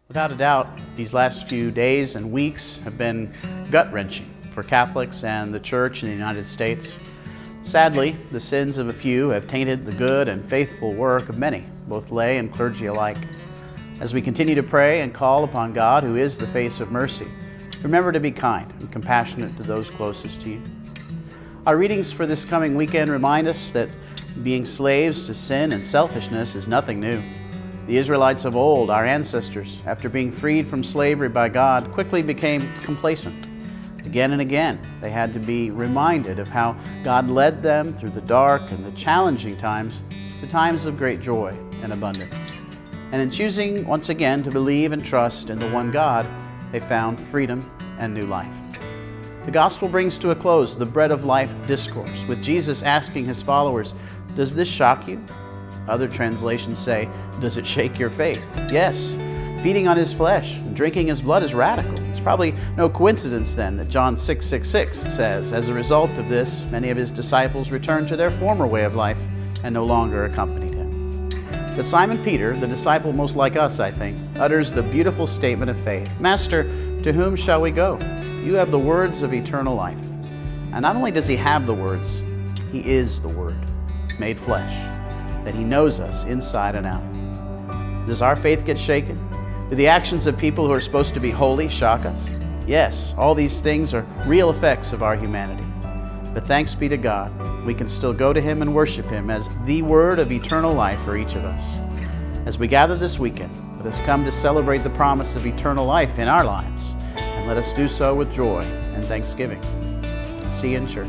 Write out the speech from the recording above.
Without a doubt, these last few days and weeks have been gut-wrenching for Catholics and the Church in the United States. Sadly, the sins of a few have tainted the good and faithful work of many, both lay and clergy alike. As we continue to pray and call upon God, who is the face of mercy, remember to be kind and compassionate to those closest to you. Our readings for this coming weekend remind us that being slaves to sin and selfishness is nothing new. The Israelites of old, our ancestors, after being freed from slavery by God, quickly became complacent. Again and again, they had to be reminded of how God led them through the dark and the challenging times to times of great joy and abundance. And in choosing once again to believe and trust in the one God, they found freedom and new life. The Gospel brings to a close the Bread of Life discourse, with Jesus asking his followers, "Does this shock you?" Other translations say, "Does it shake your faith?" Yes, feeding on his flesh and drinking his blood is radical. It's probably no coincidence then that John 6:66 says, "As a result of this, many of his disciples returned to their former way of life and no longer accompanied him." But Simon Peter, the disciple most like us, I think, utters the beautiful statement of faith, "Master, to whom shall we go? You have the words of eternal life." And not only does he have the words, he is the Word, made flesh, that he knows us inside and out. Does our faith get shaken? Do the actions of people who are supposed to be holy shock us? Yes, all these things are real effects of our humanity. But thanks be to God, we can still go to him and worship him as the Word of eternal life for each of us. As we gather this weekend, let us come to celebrate the promise of eternal life in our lives, and let us do so with joy and thanksgiving. See you in church.